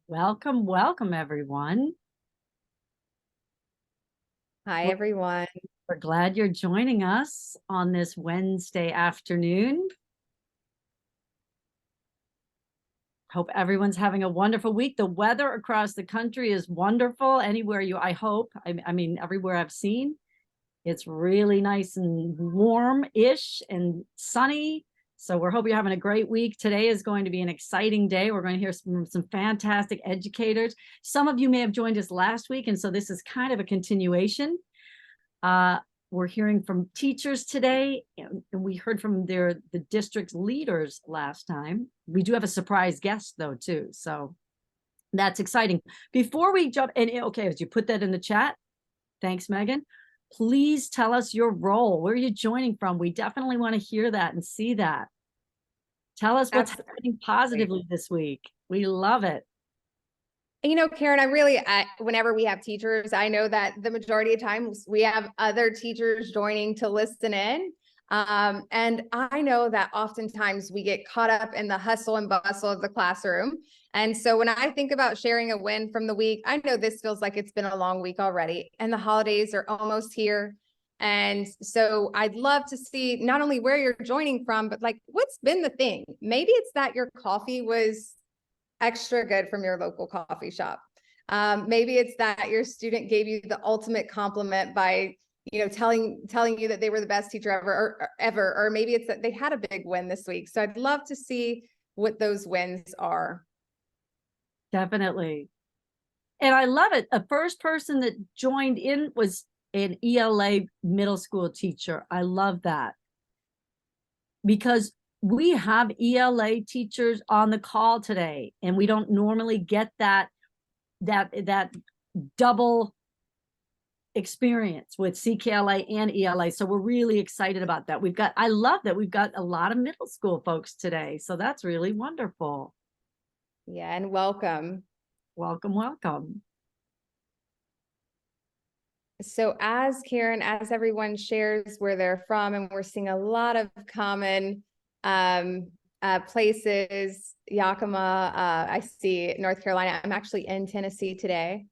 Welcome, welcome, everyone. Hi, everyone. We're glad you're joining us on this Wednesday afternoon. Hope everyone's having a wonderful week. The weather across the country is wonderful. Anywhere I hope. I mean, everywhere I've seen, it's really nice and warm-ish and sunny. So we're hoping you're having a great week. Today is going to be an exciting day. We're going to hear some fantastic educators. Some of you may have joined us last week, and so this is kind of a continuation. We're hearing from teachers today, and we heard from the district's leaders last time. We do have a surprise guest, though, too. So that's exciting. Before we jump in, okay, as you put that in the chat, thanks, Megan. Please tell us your role. Where are you joining from? We definitely want to hear that and see that. Tell us what's happening positively this week. We love it. You know, Karen, whenever we have teachers, I know that the majority of times we have other teachers joining to listen in. And I know that oftentimes we get caught up in the hustle and bustle of the classroom. And so when I think about sharing a win from the week, I know this feels like it's been a long week already and the holidays are almost here. And so I'd love to see not only where you're joining from, but like, what's been the thing? Maybe it's that your coffee was extra good from your local coffee shop. Maybe it's that your student gave you the ultimate compliment by, telling you that they were the best teacher ever, or maybe it's that they had a big win this week. So I'd love to see what those wins are. Definitely. And I love it. The first person that joined in was an ELA middle school teacher. I love that. Because we have ELA teachers on the call today, and we don't normally get that double experience with CKLA and ELA. So we're really excited about that. I love that we've got a lot of middle school folks today. So that's really wonderful. Yeah, and welcome. Welcome, welcome. So as everyone shares where they're from, and we're seeing a lot of common places, Yakima, I see North Carolina. I'm actually in Tennessee today,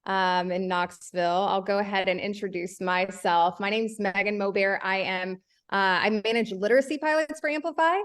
in Knoxville. I'll go ahead and introduce myself. My name is Meagan Molbert. I manage literacy pilots for Amplify,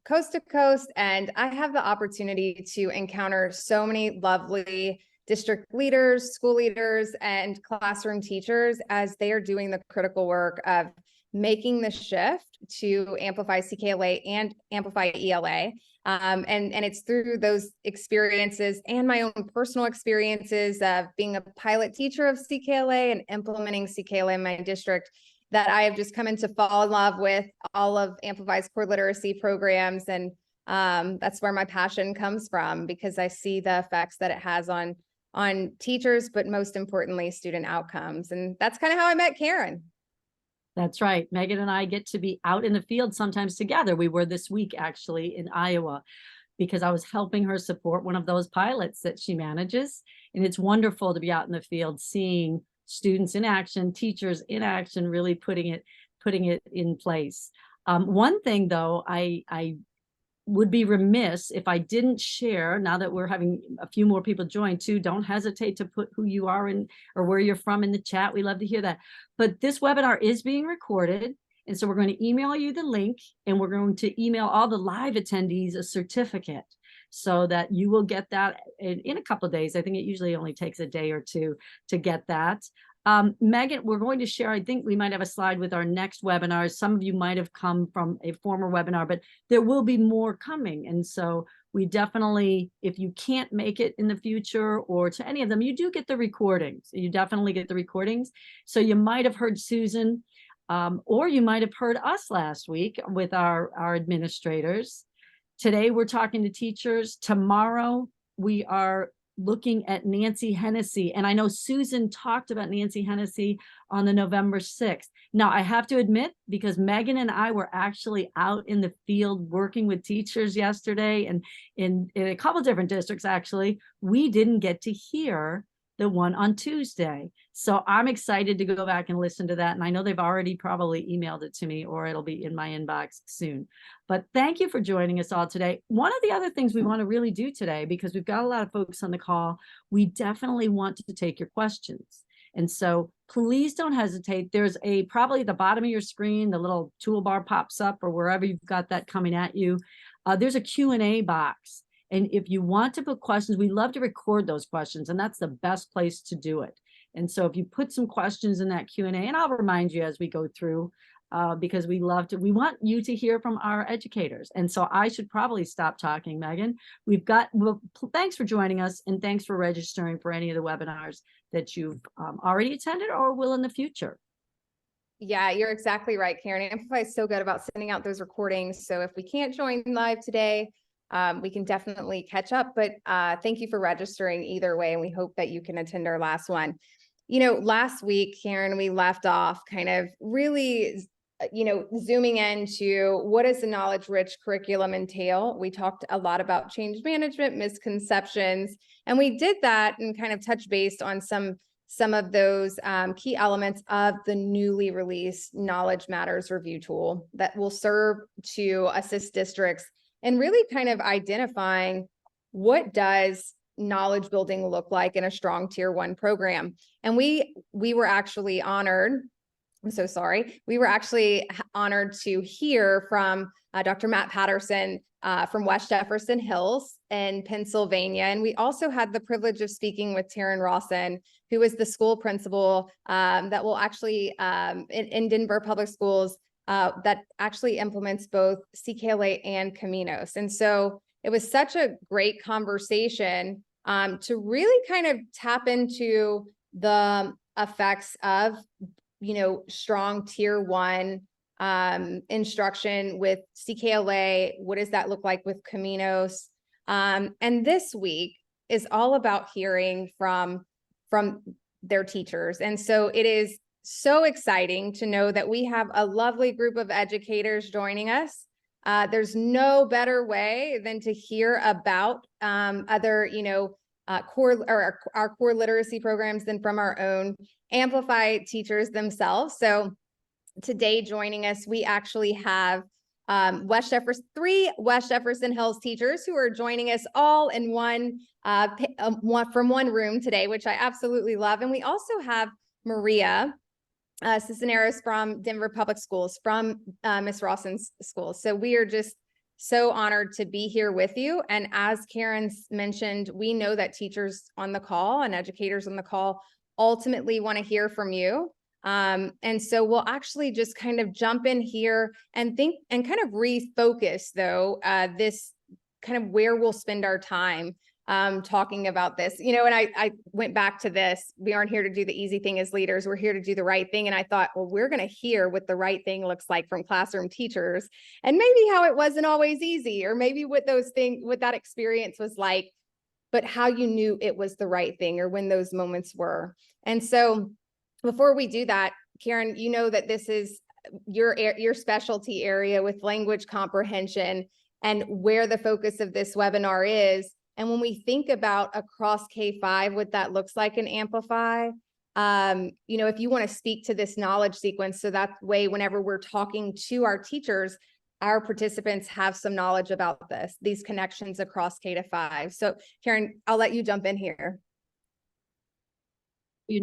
coast to coast, and I have the opportunity to encounter so many lovely district leaders, school leaders, and classroom teachers as they are doing the critical work of making the shift to Amplify CKLA and Amplify ELA. And it's through those experiences and my own personal experiences of being a pilot teacher of CKLA and implementing CKLA in my district that I have just come in to fall in love with all of Amplify's core literacy programs. And that's where my passion comes from, because I see the effects that it has on teachers, but most importantly, student outcomes. And that's kind of how I met Karen. That's right. Megan and I get to be out in the field sometimes together. We were this week actually in Iowa because I was helping her support one of those pilots that she manages. And it's wonderful to be out in the field, seeing students in action, teachers in action, really putting it in place. One thing though, I would be remiss if I didn't share, now that we're having a few more people join too, don't hesitate to put who you are in or where you're from in the chat. We love to hear that. But this webinar is being recorded. And so we're going to email you the link, and we're going to email all the live attendees a certificate so that you will get that in a couple of days. I think it usually only takes a day or two to get that. Megan, we're going to share, I think we might have a slide with our next webinar. Some of you might have come from a former webinar, but there will be more coming. And so we definitely, if you can't make it in the future or to any of them, you do get the recordings. You definitely get the recordings. So you might have heard Susan, or you might have heard us last week with our administrators. Today, we're talking to teachers. Tomorrow, we are looking at Nancy Hennessy. And I know Susan talked about Nancy Hennessy on the November 6th. Now, I have to admit, because Megan and I were actually out in the field working with teachers yesterday, and in a couple of different districts, actually, we didn't get to hear the one on Tuesday. So I'm excited to go back and listen to that. And I know they've already probably emailed it to me, or it'll be in my inbox soon. But thank you for joining us all today. One of the other things we want to really do today, because we've got a lot of folks on the call, we definitely want to take your questions. And so please don't hesitate. There's probably at the bottom of your screen, the little toolbar pops up, or wherever you've got that coming at you. There's a Q&A box. And if you want to put questions, we love to record those questions, and that's the best place to do it. And so if you put some questions in that Q&A, and I'll remind you as we go through, because we want you to hear from our educators. And so I should probably stop talking, Megan. Thanks for joining us, and thanks for registering for any of the webinars that you've already attended or will in the future. Yeah, you're exactly right, Karen. Amplify is so good about sending out those recordings. So if we can't join live today, we can definitely catch up, but thank you for registering either way. And we hope that you can attend our last one. Last week, Karen, we left off kind of really, zooming into what does the knowledge-rich curriculum entail? We talked a lot about change management, misconceptions, and we did that and kind of touch base on some of those key elements of the newly released Knowledge Matters review tool that will serve to assist districts and really kind of identifying what does knowledge building look like in a strong tier 1 program. And we were actually honored. I'm so sorry. We were actually honored to hear from Dr. Matt Patterson from West Jefferson Hills in Pennsylvania. And we also had the privilege of speaking with Taryn Rawson, who is the school principal that will actually in Denver Public Schools that actually implements both CKLA and Caminos. And so it was such a great conversation to really kind of tap into the effects of, strong tier 1 instruction with CKLA. What does that look like with Caminos? And this week is all about hearing from their teachers. And so it is so exciting to know that we have a lovely group of educators joining us. There's no better way than to hear about other, our core literacy programs than from our own Amplify teachers themselves. So today joining us, we actually have 3 West Jefferson Hills teachers who are joining us all in one from one room today, which I absolutely love. And we also have Maria Cisneros from Denver Public Schools, from Ms. Rawson's school. So we are just so honored to be here with you. And as Karen mentioned, we know that teachers on the call and educators on the call ultimately want to hear from you. And so we'll actually just kind of jump in here and think and kind of refocus though, this kind of where we'll spend our time talking about this, and I went back to this. We aren't here to do the easy thing as leaders. We're here to do the right thing. And I thought, well, we're going to hear what the right thing looks like from classroom teachers, and maybe how it wasn't always easy, or maybe what that experience was like, but how you knew it was the right thing, or when those moments were. And so before we do that, Karen, that this is your specialty area with language comprehension and where the focus of this webinar is. And when we think about across K-5, what that looks like in Amplify, if you want to speak to this knowledge sequence, so that way, whenever we're talking to our teachers, our participants have some knowledge about these connections across K-5. So Karen, I'll let you jump in here.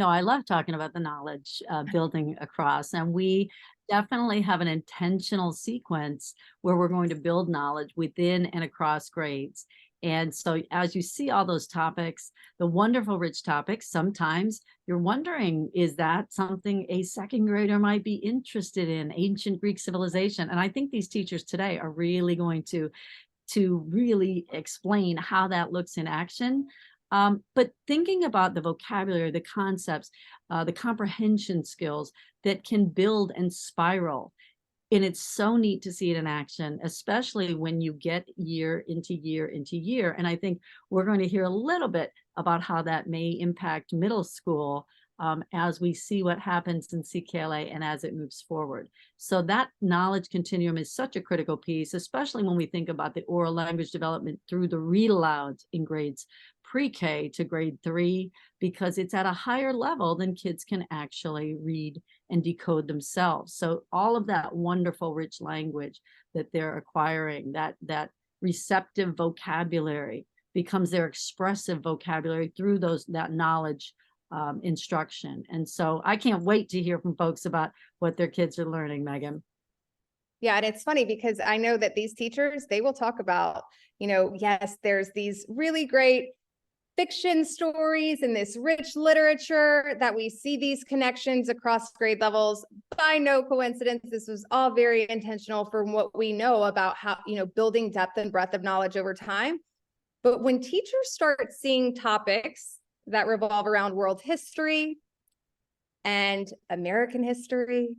I love talking about the knowledge building across, and we definitely have an intentional sequence where we're going to build knowledge within and across grades. And so as you see all those topics, the wonderful rich topics, sometimes you're wondering, is that something a second grader might be interested in? Ancient Greek civilization. And I think these teachers today are really going to really explain how that looks in action. But thinking about the vocabulary, the concepts, the comprehension skills that can build and spiral. And it's so neat to see it in action, especially when you get year into year into year. And I think we're going to hear a little bit about how that may impact middle school as we see what happens in CKLA and as it moves forward. So that knowledge continuum is such a critical piece, especially when we think about the oral language development through the read alouds in grades pre-K to grade 3, because it's at a higher level than kids can actually read and decode themselves. So all of that wonderful, rich language that they're acquiring, that receptive vocabulary becomes their expressive vocabulary through that knowledge instruction. And so I can't wait to hear from folks about what their kids are learning, Meagan. Yeah, and it's funny because I know that these teachers, they will talk about, yes, there's these really great fiction stories and this rich literature that we see these connections across grade levels. By no coincidence, this was all very intentional from what we know about how, building depth and breadth of knowledge over time. But when teachers start seeing topics that revolve around world history and American history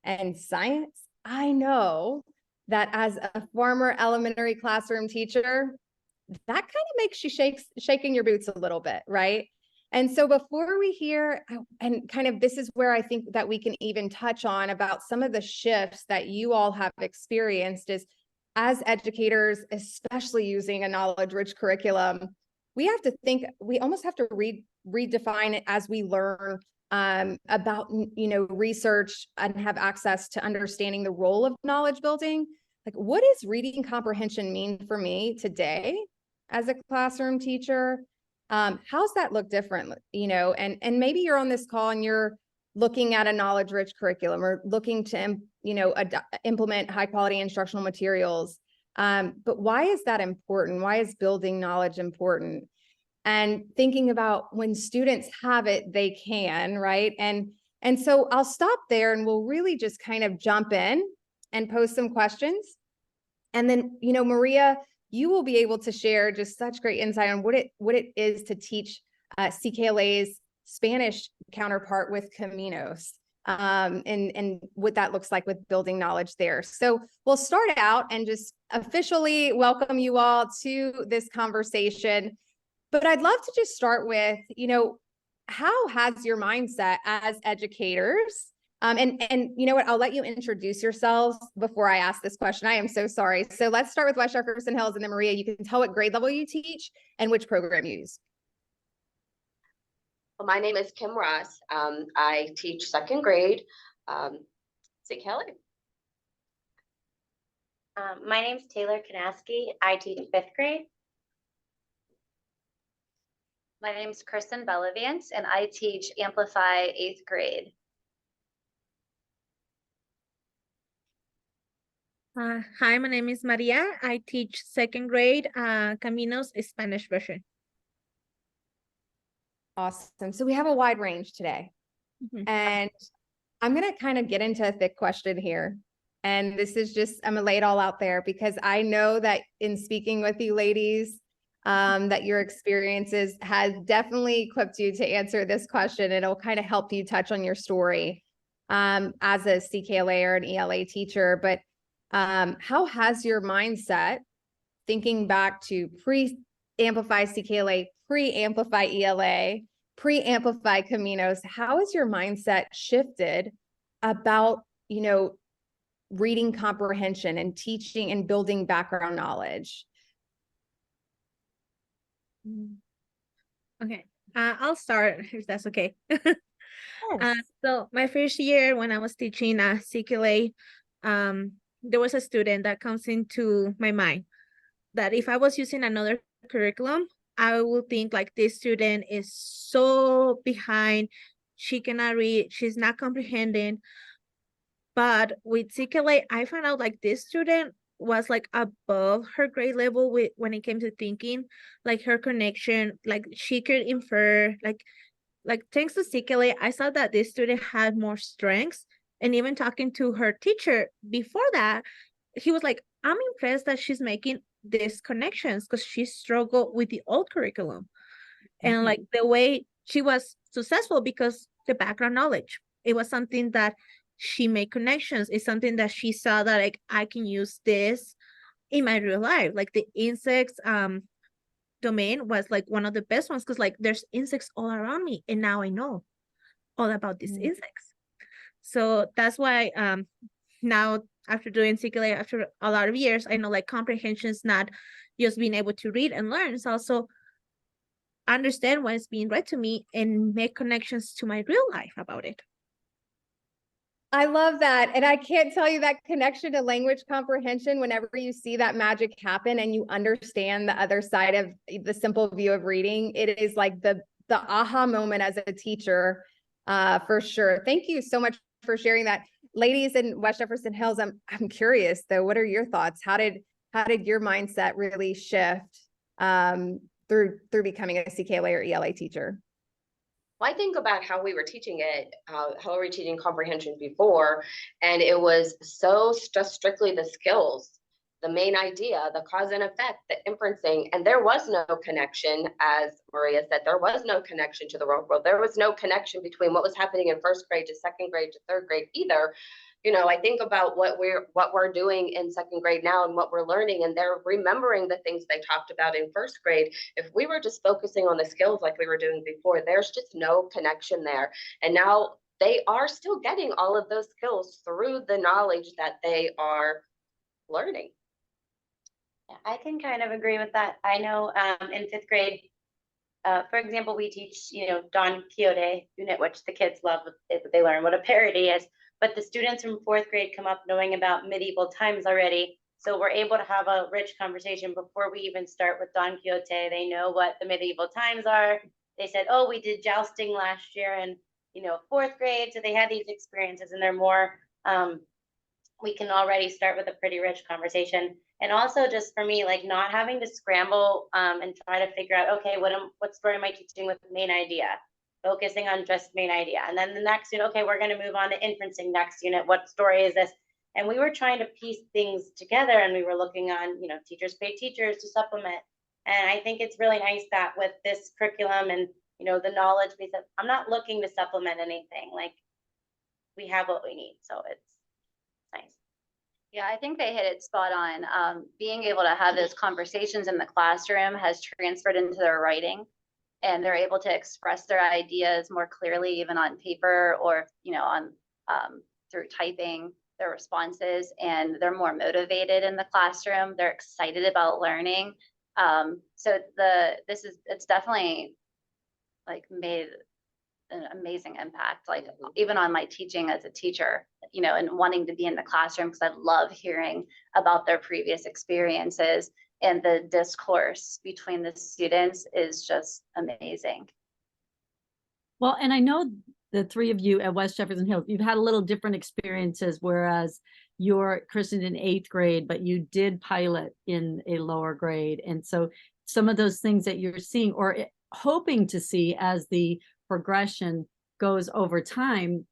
and science, I know that as a former elementary classroom teacher, that kind of makes you shaking your boots a little bit, right? And so before we hear, and kind of this is where I think that we can even touch on about some of the shifts that you all have experienced is, as educators, especially using a knowledge-rich curriculum, we have to think, we almost have to redefine it as we learn about, research and have access to understanding the role of knowledge building. Like, what does reading comprehension mean for me today as a classroom teacher? How's that look different? And maybe you're on this call and you're looking at a knowledge-rich curriculum or looking to, implement high-quality instructional materials. But why is that important? Why is building knowledge important? And thinking about when students have it, they can, right? And so I'll stop there and we'll really just kind of jump in and pose some questions. And then, Maria, you will be able to share just such great insight on what it is to teach CKLA's Spanish counterpart with Caminos, and what that looks like with building knowledge there. So we'll start out and just officially welcome you all to this conversation. But I'd love to just start with, how has your mindset as educators? And you know what, I'll let you introduce yourselves before I ask this question. I am so sorry. So let's start with West Jefferson Hills, and then Maria, you can tell what grade level you teach and which program you use. Well, my name is Kim Ross. I teach second grade, CKLA. My name's Taylor Kanaski. I teach 5th grade. My name's Kristen Bellavance, and I teach Amplify 8th grade. Hi, my name is Maria. I teach 2nd grade, Caminos Spanish version. Awesome. So we have a wide range today. And I'm going to kind of get into a thick question here. And this is just, I'm going to lay it all out there because I know that in speaking with you ladies, that your experiences has definitely equipped you to answer this question. It'll kind of help you touch on your story as a CKLA or an ELA teacher. But how has your mindset, thinking back to pre-Amplify CKLA, pre-Amplify ELA, pre-Amplify Caminos, how has your mindset shifted about, reading comprehension and teaching and building background knowledge? Okay, I'll start if that's okay. So my first year when I was teaching CKLA, there was a student that comes into my mind that if I was using another curriculum, I would think like this student is so behind, she cannot read, she's not comprehending. But with CKLA, I found out like this student was like above her grade level when it came to thinking, like her connection, like she could infer, like thanks to CKLA, I saw that this student had more strengths. And even talking to her teacher before that, he was like, I'm impressed that she's making these connections because she struggled with the old curriculum. And like the way she was successful because the background knowledge, it was something that she made connections. It's something that she saw that like I can use this in my real life. Like the insects domain was like one of the best ones because like there's insects all around me and now I know all about these insects. So that's why now after doing CKLA after a lot of years, I know like comprehension is not just being able to read and learn. It's also understand what's being read to me and make connections to my real life about it. I love that. And I can't tell you that connection to language comprehension, whenever you see that magic happen and you understand the other side of the simple view of reading, it is like the aha moment as a teacher, for sure. Thank you so much for sharing that. Ladies in West Jefferson Hills, I'm curious though, what are your thoughts? How did your mindset really shift through becoming a CKLA or ELA teacher? Well, I think about how we were teaching it, how we were teaching comprehension before, and it was so just strictly the skills, the main idea, the cause and effect, the inferencing, and there was no connection, as Maria said, there was no connection to the real world. There was no connection between what was happening in first grade to second grade to third grade either. You know, I think about what we're doing in second grade now and what we're learning, and they're remembering the things they talked about in first grade. If we were just focusing on the skills like we were doing before, there's just no connection there. And now they are still getting all of those skills through the knowledge that they are learning. Yeah, I can kind of agree with that. I know in fifth grade, for example, we teach, Don Quixote unit, which the kids love. They learn what a parody is. But the students from fourth grade come up knowing about medieval times already. So we're able to have a rich conversation before we even start with Don Quixote. They know what the medieval times are. They said, oh, we did jousting last year in, fourth grade. So they had these experiences and they're more, we can already start with a pretty rich conversation. And also just for me, like not having to scramble and try to figure out, okay, what story am I teaching with the main idea? Focusing on just main idea. And then the next unit, okay, we're going to move on to inferencing next unit. What story is this? And we were trying to piece things together and we were looking on, teachers pay teachers to supplement. And I think it's really nice that with this curriculum and, the knowledge base, I'm not looking to supplement anything. Like we have what we need. So it's nice. Yeah, I think they hit it spot on. Being able to have those conversations in the classroom has transferred into their writing. And they're able to express their ideas more clearly, even on paper or, on through typing their responses, and they're more motivated in the classroom. They're excited about learning. So it's definitely like made an amazing impact, like even on my teaching as a teacher, and wanting to be in the classroom because I love hearing about their previous experiences. And the discourse between the students is just amazing. Well, and I know the three of you at West Jefferson Hills, you've had a little different experiences, whereas you're Kristen in 8th grade, but you did pilot in a lower grade. And so some of those things that you're seeing or hoping to see as the progression goes over time,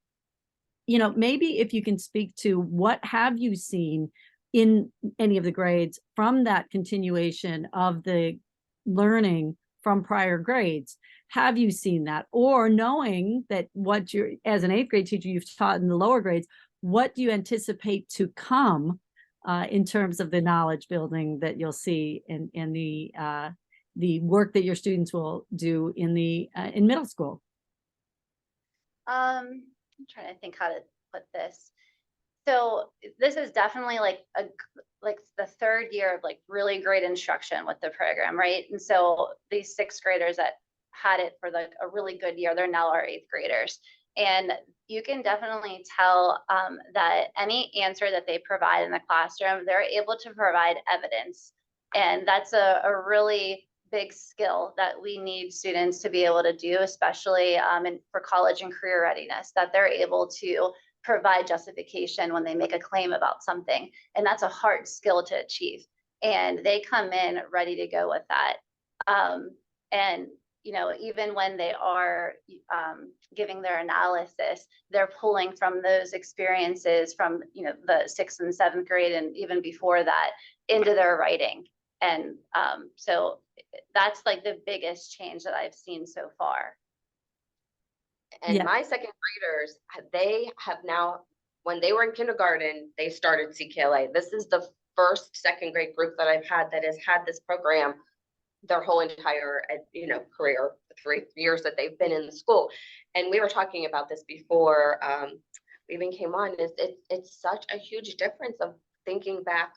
maybe if you can speak to what have you seen in any of the grades from that continuation of the learning from prior grades. Have you seen that? Or knowing that what you're, as an 8th grade teacher, you've taught in the lower grades, what do you anticipate to come in terms of the knowledge building that you'll see in the work that your students will do in middle school? I'm trying to think how to put this. So this is definitely like the third year of like really great instruction with the program, right? And so these 6th graders that had it for like a really good year, they're now our 8th graders. And you can definitely tell that any answer that they provide in the classroom, they're able to provide evidence. And that's a really big skill that we need students to be able to do, especially for college and career readiness, that they're able to provide justification when they make a claim about something. And that's a hard skill to achieve. And they come in ready to go with that. And, even when they are giving their analysis, they're pulling from those experiences from, the 6th and 7th grade and even before that into their writing. And so that's like the biggest change that I've seen so far. And my second graders, they have now, when they were in kindergarten, they started CKLA. This is the first second grade group that I've had that has had this program their whole entire, career, the 3 years that they've been in the school. And we were talking about this before we even came on. It's such a huge difference of thinking back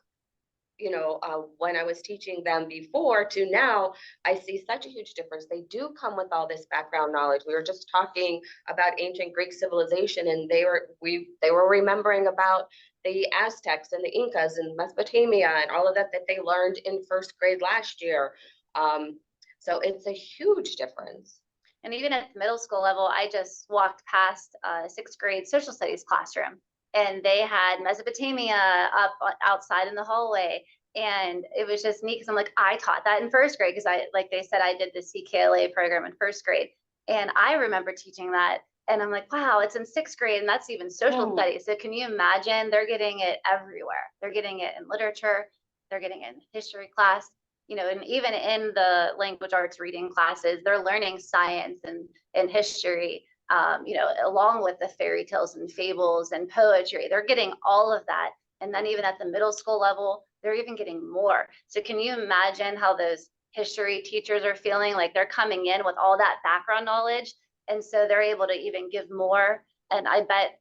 when I was teaching them before to now, I see such a huge difference. They do come with all this background knowledge. We were just talking about ancient Greek civilization, and they were remembering about the Aztecs and the Incas and Mesopotamia and all of that they learned in first grade last year. So it's a huge difference. And even at the middle school level, I just walked past a sixth grade social studies classroom, and they had Mesopotamia up outside in the hallway. And it was just neat because I'm like, I taught that in first grade because like they said, I did the CKLA program in first grade. And I remember teaching that. And I'm like, wow, it's in sixth grade, and that's even social studies. So can you imagine? They're getting it everywhere. They're getting it in literature. They're getting it in history class. And even in the language arts reading classes, they're learning science and history, along with the fairy tales and fables and poetry. They're getting all of that. And then even at the middle school level, they're even getting more. So can you imagine how those history teachers are feeling? Like they're coming in with all that background knowledge. And so they're able to even give more. And I bet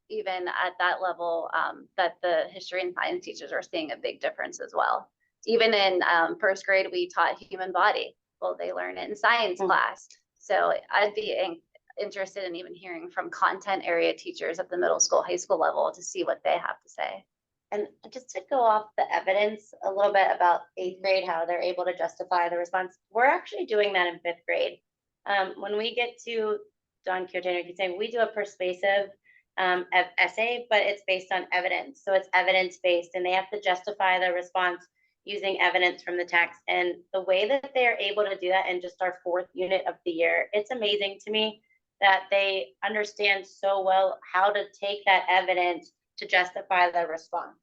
even at that level, that the history and science teachers are seeing a big difference as well. Even in first grade, we taught human body. Well, they learn it in science class. So I'd be interested in even hearing from content area teachers at the middle school, high school level to see what they have to say. And just to go off the evidence a little bit about eighth grade, how they're able to justify the response, we're actually doing that in fifth grade. When we get to Don Quixote, we do a persuasive essay, but it's based on evidence. So it's evidence-based, and they have to justify their response using evidence from the text. And the way that they're able to do that in just our fourth unit of the year, it's amazing to me that they understand so well how to take that evidence to justify the response.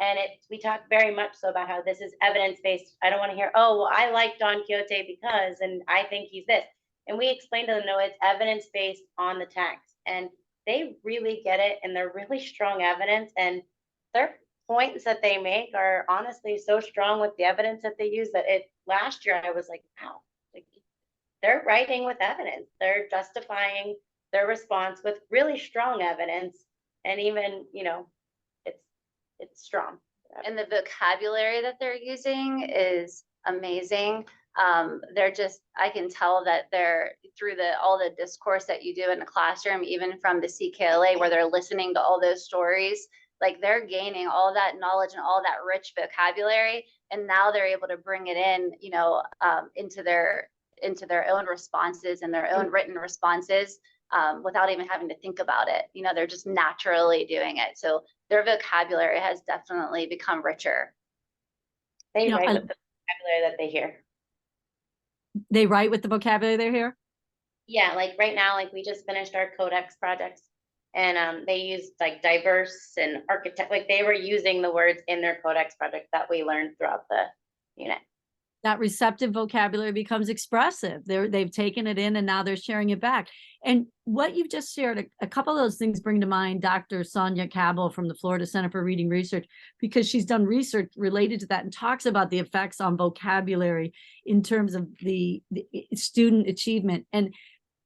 And we talk very much so about how this is evidence-based. I don't want to hear, oh, well, I like Don Quixote because, and I think he's this. And we explain to them, no, it's evidence-based on the text. And they really get it, and they're really strong evidence. And their points that they make are honestly so strong with the evidence that they use that last year I was like, wow, they're writing with evidence. They're justifying their response with really strong evidence. And even, it's strong. And the vocabulary that they're using is amazing. I can tell that they're through all the discourse that you do in the classroom, even from the CKLA, where they're listening to all those stories, like they're gaining all that knowledge and all that rich vocabulary. And now they're able to bring it in, into their own responses and their own written responses, without even having to think about it. They're just naturally doing it. So their vocabulary has definitely become richer. They write with the vocabulary that they hear. They write with the vocabulary they hear? Yeah, like right now, like we just finished our codex projects, and they used like diverse and architect, like they were using the words in their codex project that we learned throughout the unit. That receptive vocabulary becomes expressive. They've taken it in and now they're sharing it back. And what you've just shared, a couple of those things bring to mind Dr. Sonia Cabell from the Florida Center for Reading Research, because she's done research related to that and talks about the effects on vocabulary in terms of the student achievement. And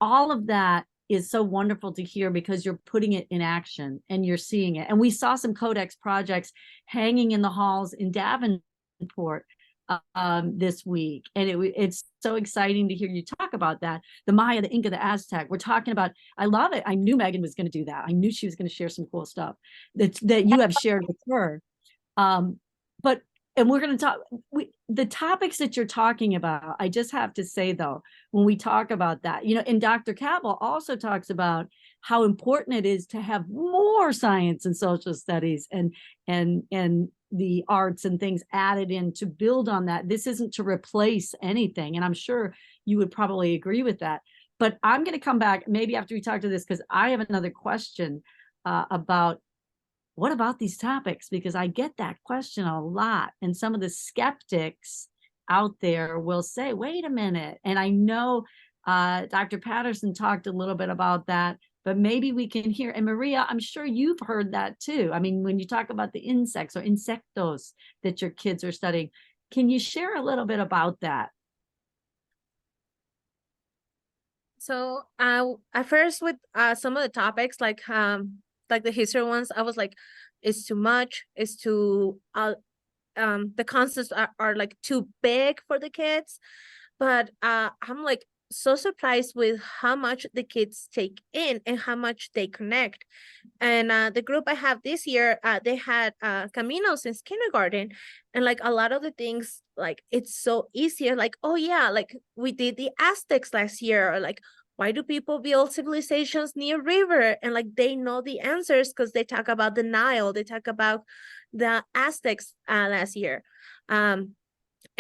all of that is so wonderful to hear because you're putting it in action and you're seeing it. And we saw some codex projects hanging in the halls in Davenport this week, and it's so exciting to hear you talk about that. The Maya, the Inca, the Aztec. We're talking about. I love it. I knew Meagan was going to do that. I knew she was going to share some cool stuff that you have shared with her. And we're going to talk. The topics that you're talking about. I just have to say though, when we talk about that, and Dr. Cabell also talks about how important it is to have more science and social studies and the arts and things added in to build on that. This isn't to replace anything. And I'm sure you would probably agree with that. But I'm going to come back maybe after we talk to this, because I have another question about what about these topics? Because I get that question a lot. And some of the skeptics out there will say, wait a minute. And I know Dr. Patterson talked a little bit about that. But maybe we can hear, and Maria, I'm sure you've heard that too. I mean, when you talk about the insects or insectos that your kids are studying, can you share a little bit about that? So at first with some of the topics, like the history ones, I was like, it's too much, it's too the concepts are like too big for the kids. But I'm like so surprised with how much the kids take in and how much they connect. And the group I have this year, they had Camino since kindergarten, and like a lot of the things, like it's so easier. Like, oh yeah, like we did the Aztecs last year, or like, why do people build civilizations near river? And like they know the answers because they talk about the Nile, they talk about the Aztecs last year.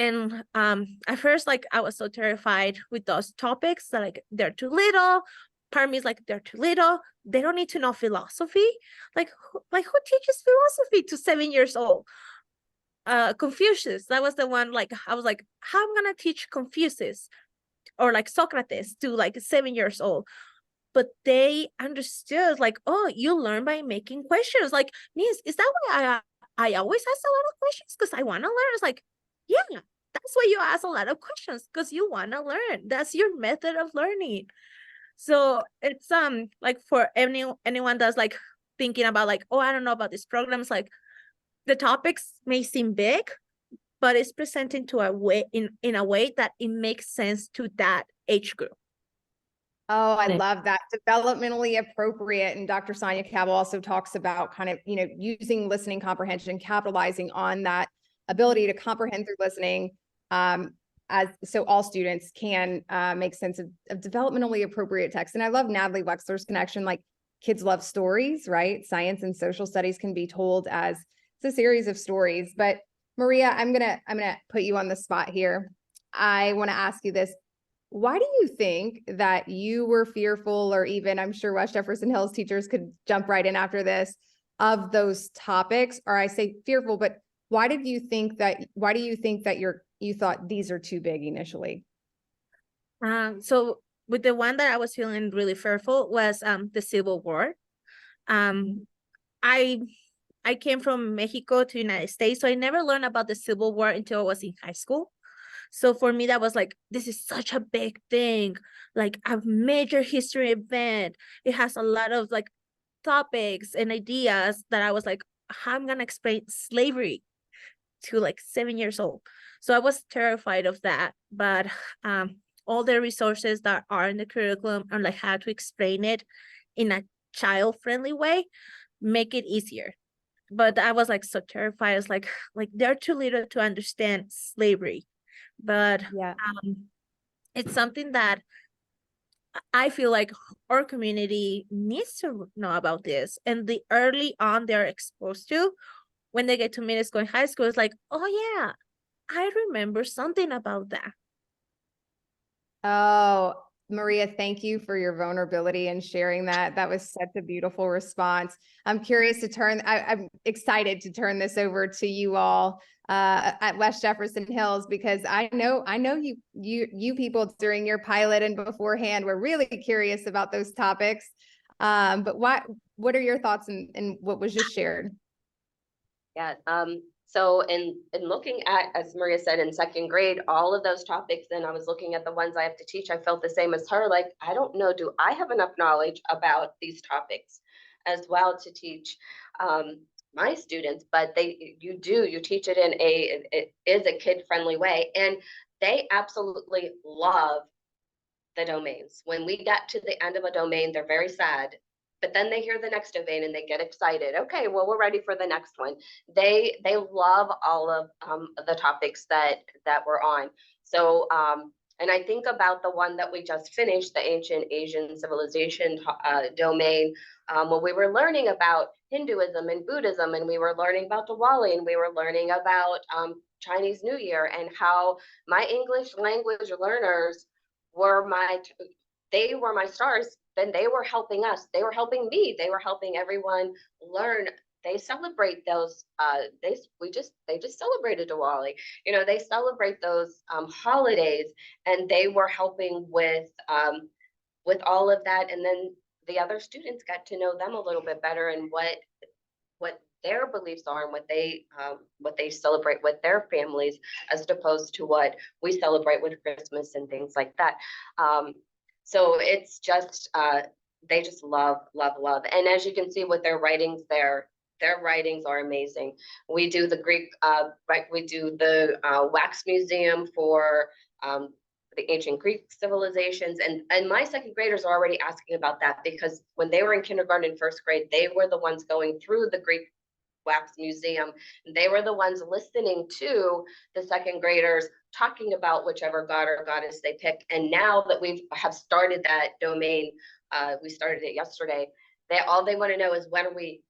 And at first, like I was so terrified with those topics that like they're too little. Part of me is like, they're too little, they don't need to know philosophy. Like who teaches philosophy to 7 years old? Confucius, that was the one. Like I was like, how am I gonna teach Confucius or like Socrates to like 7 years old? But they understood, like, oh, you learn by making questions. Like, Miss, is that why I always ask a lot of questions? Because I want to learn. It's like, yeah, that's why you ask a lot of questions, because you want to learn. That's your method of learning. So it's like for anyone that's like thinking about like, oh, I don't know about these programs, like the topics may seem big, but it's presented to a way in a way that it makes sense to that age group. Oh, I love that. Developmentally appropriate. And Dr. Sonia Cabell also talks about kind of, using listening comprehension, capitalizing on that ability to comprehend through listening, so all students can make sense of developmentally appropriate text. And I love Natalie Wexler's connection, like kids love stories, right? Science and social studies can be told as it's a series of stories. But Maria, I'm gonna put you on the spot here. I want to ask you this. Why do you think that you were fearful, or even I'm sure West Jefferson Hills teachers could jump right in after this, of those topics? Or I say fearful, but why do you think that you thought these are too big initially? So with the one that I was feeling really fearful was the Civil War. I came from Mexico to the United States, so I never learned about the Civil War until I was in high school. So for me, that was like, this is such a big thing, like a major history event. It has a lot of like topics and ideas that I was like, how am I gonna explain slavery to like 7 years old? So I was terrified of that. But all the resources that are in the curriculum and like how to explain it in a child-friendly way make it easier. But I was like so terrified. It's like they're too little to understand slavery. But yeah, it's something that I feel like our community needs to know about this. And the early on they're exposed to, when they get to middle school and high school, it's like, oh yeah, I remember something about that. Oh, Maria, thank you for your vulnerability and sharing that. That was such a beautiful response. I'm curious to I'm excited to turn this over to you all at West Jefferson Hills, because I know you people during your pilot and beforehand were really curious about those topics. But what are your thoughts in what was just shared? Yeah. So in looking at, as Maria said, in second grade, all of those topics, and I was looking at the ones I have to teach, I felt the same as her. Like, I don't know, do I have enough knowledge about these topics as well to teach my students? But you teach it it is a kid-friendly way, and they absolutely love the domains. When we get to the end of a domain, they're very sad. But then they hear the next domain and they get excited. Okay, well, we're ready for the next one. They love all of the topics that we're on. So, and I think about the one that we just finished, the Ancient Asian Civilization domain, when we were learning about Hinduism and Buddhism, and we were learning about Diwali, and we were learning about Chinese New Year, and how my English language learners were they were my stars. Then they were helping us. They were helping me. They were helping everyone learn. They celebrate those. They just celebrated Diwali. They celebrate those holidays, and they were helping with all of that. And then the other students got to know them a little bit better, and what their beliefs are, and what they celebrate with their families, as opposed to what we celebrate with Christmas and things like that. So it's just, they just love. And as you can see with their writings, they're their writings are amazing. We do the Greek, we do the wax museum for the ancient Greek civilizations. And my second graders are already asking about that, because when they were in kindergarten and first grade, they were the ones going through the Greek wax museum. They were the ones listening to the second graders talking about whichever god or goddess they pick. And now that we have started that domain, we started it yesterday, all they want to know is when are we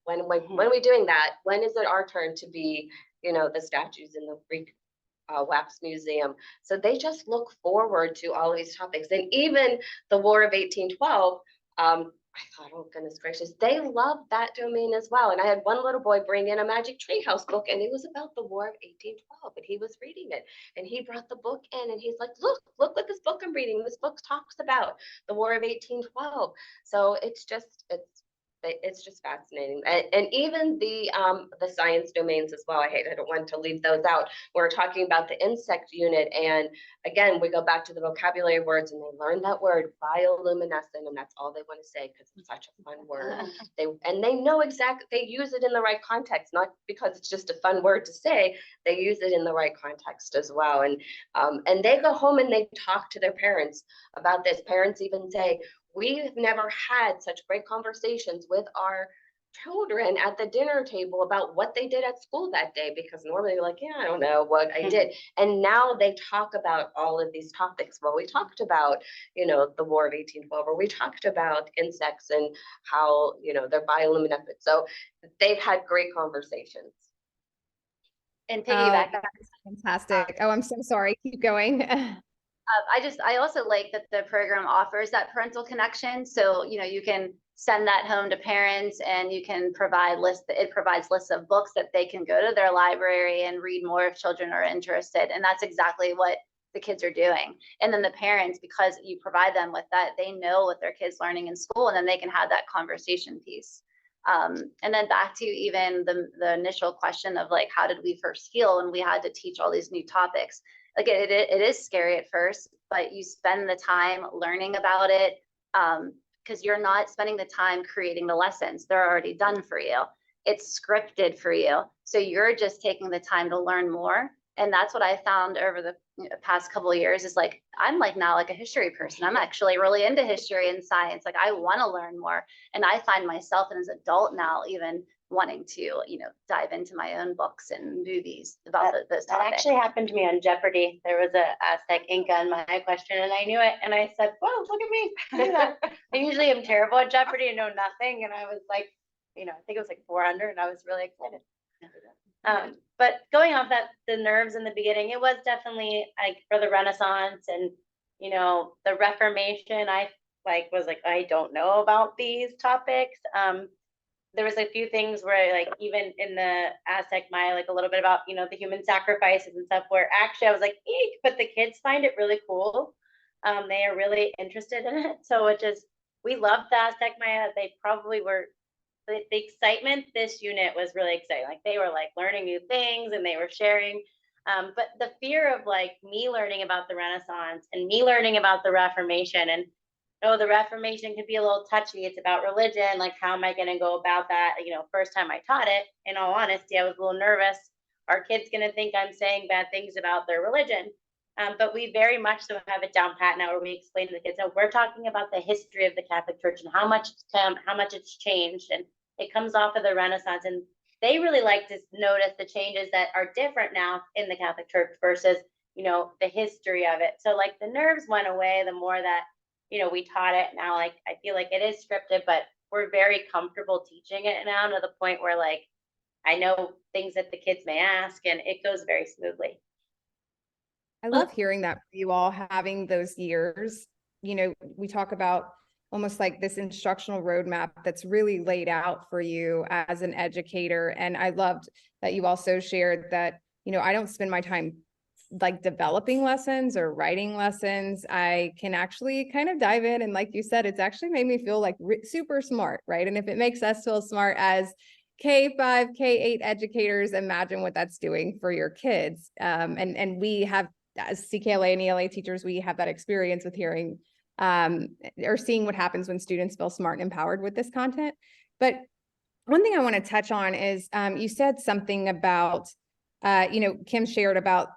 doing that? When is it our turn to be, the statues in the Greek wax museum? So they just look forward to all these topics. And even the War of 1812, I thought, oh goodness gracious, they love that domain as well. And I had one little boy bring in a Magic Treehouse book, and it was about the War of 1812, and he was reading it. And he brought the book in, and he's like, look what this book I'm reading. This book talks about the War of 1812. So it's just fascinating. And even the science domains as well. I don't want to leave those out. We're talking about the insect unit, and again, we go back to the vocabulary words, and they learn that word bioluminescent, and that's all they want to say because it's such a fun word. They know exactly, they use it in the right context, not because it's just a fun word to say. They use it in the right context as well. And they go home and they talk to their parents about this. Parents even say, we've never had such great conversations with our children at the dinner table about what they did at school that day, because normally they're like, yeah, I don't know what I did. And now they talk about all of these topics. Well, we talked about, the War of 1812, or we talked about insects and how, they're bioluminescent. So they've had great conversations. And piggyback. That's fantastic. Oh, I'm so sorry. Keep going. I also like that the program offers that parental connection. So, you can send that home to parents, and you can it provides lists of books that they can go to their library and read more if children are interested. And that's exactly what the kids are doing. And then the parents, because you provide them with that, they know what their kids learning in school, and then they can have that conversation piece. And then back to even the initial question of like, how did we first feel when we had to teach all these new topics? Like it is scary at first, but you spend the time learning about it, because you're not spending the time creating the lessons. They're already done for you. It's scripted for you. So you're just taking the time to learn more. And that's what I found over the past couple of years is like, I'm like now like a history person. I'm actually really into history and science. Like I want to learn more. And I find myself as an adult now even wanting to, dive into my own books and movies about those topics. That actually happened to me on Jeopardy. There was a Aztec Inca in my question, and I knew it. And I said, "Whoa, look at me!" I usually am terrible at Jeopardy and know nothing. And I was like, I think it was like 400, and I was really excited. But going off that, the nerves in the beginning, it was definitely like for the Renaissance and the Reformation. I was like, I don't know about these topics. There was a few things where like even in the Aztec Maya, like a little bit about, the human sacrifices and stuff, where actually I was like, eek, but the kids find it really cool. They are really interested in it. So we loved the Aztec Maya. They probably were, the excitement, this unit was really exciting. Like they were like learning new things and they were sharing. But the fear of like me learning about the Renaissance and me learning about the Reformation, and the Reformation could be a little touchy. It's about religion. Like, how am I going to go about that? First time I taught it, in all honesty, I was a little nervous. Our kids going to think I'm saying bad things about their religion. But we very much so have it down pat now, where we explain to the kids, we're talking about the history of the Catholic Church and how much it's changed. And it comes off of the Renaissance. And they really like to notice the changes that are different now in the Catholic Church versus, the history of it. So like the nerves went away the more that, we taught it. Now, like, I feel like it is scripted, but we're very comfortable teaching it now to the point where like, I know things that the kids may ask, and it goes very smoothly. I love hearing that for you all having those years. We talk about almost like this instructional roadmap that's really laid out for you as an educator. And I loved that you also shared that, I don't spend my time like developing lessons or writing lessons. I can actually kind of dive in. And like you said, it's actually made me feel like super smart, right? And if it makes us feel smart as K5, K8 educators, imagine what that's doing for your kids. And we have, as CKLA and ELA teachers, we have that experience with hearing or seeing what happens when students feel smart and empowered with this content. But one thing I want to touch on is you said something about, Kim shared about,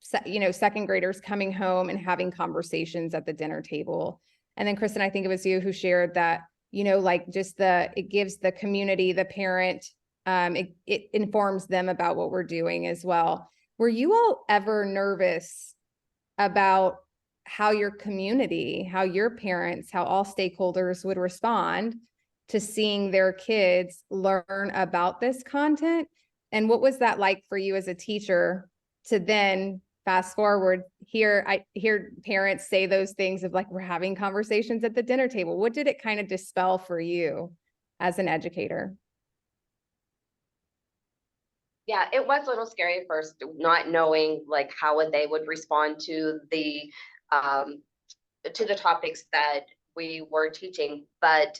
second graders coming home and having conversations at the dinner table. And then Kristen, I think it was you who shared that, like just it gives the community, the parent, it informs them about what we're doing as well. Were you all ever nervous about how your community, how your parents, how all stakeholders would respond to seeing their kids learn about this content? And what was that like for you as a teacher to then fast forward I hear parents say those things of like, we're having conversations at the dinner table. What did it kind of dispel for you as an educator? Yeah, it was a little scary at first, not knowing like how they would respond to the topics that we were teaching. But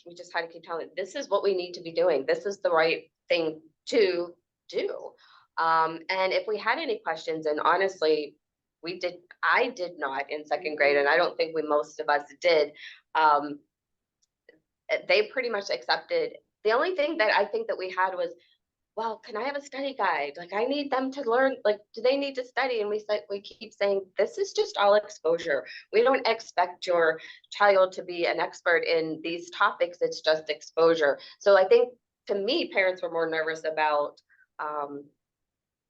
we just had to keep telling them, this is what we need to be doing. This is the right thing to do. And if we had any questions, and honestly, I did not in second grade, and I don't think most of us did. They pretty much accepted. The only thing that I think that we had was, well, can I have a study guide? Like, I need them to learn, like, do they need to study? And we keep saying, this is just all exposure. We don't expect your child to be an expert in these topics. It's just exposure. So I think, to me, parents were more nervous about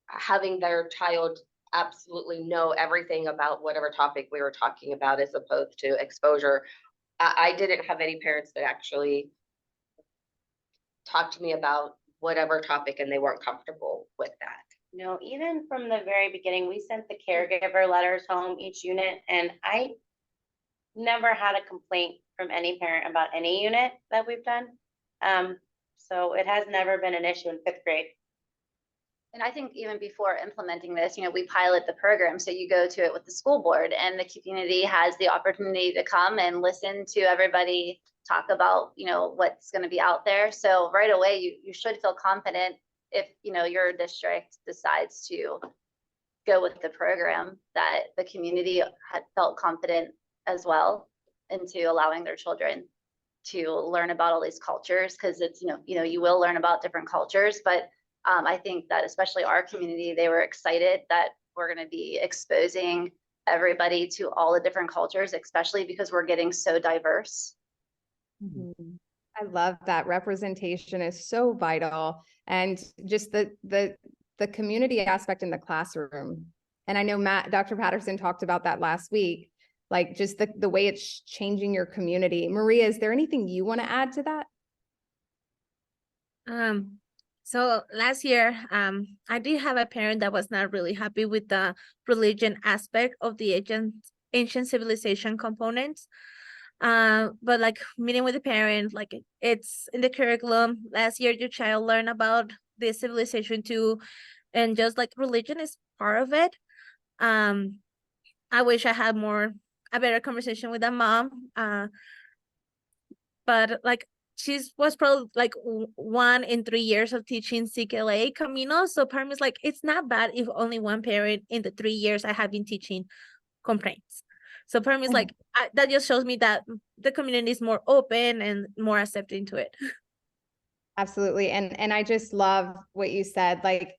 having their child absolutely know everything about whatever topic we were talking about, as opposed to exposure. I didn't have any parents that actually talked to me about whatever topic and they weren't comfortable with that. No, even from the very beginning, we sent the caregiver letters home each unit, and I never had a complaint from any parent about any unit that we've done. So it has never been an issue in fifth grade. And I think even before implementing this, we pilot the program. So you go to it with the school board, and the community has the opportunity to come and listen to everybody talk about, what's going to be out there. So right away, you should feel confident if, your district decides to go with the program, that the community had felt confident as well into allowing their children to learn about all these cultures. Because it's, you will learn about different cultures, but I think that especially our community, they were excited that we're going to be exposing everybody to all the different cultures, especially because we're getting so diverse. Mm-hmm. I love that. Representation is so vital, and just the community aspect in the classroom. And I know Dr. Patterson talked about that last week, like just the way it's changing your community. Maria, is there anything you want to add to that? So last year, I did have a parent that was not really happy with the religion aspect of the ancient civilization components. But like meeting with the parent, like it's in the curriculum. Last year, your child learned about the civilization too, and just like religion is part of it. I wish I had a better conversation with that mom. But like she was probably like 1 in 3 years of teaching CKLA Camino. So part of me is like, it's not bad if only one parent in the 3 years I have been teaching complaints. So part of me is like, that just shows me that the community is more open and more accepting to it. Absolutely. And I just love what you said. Like,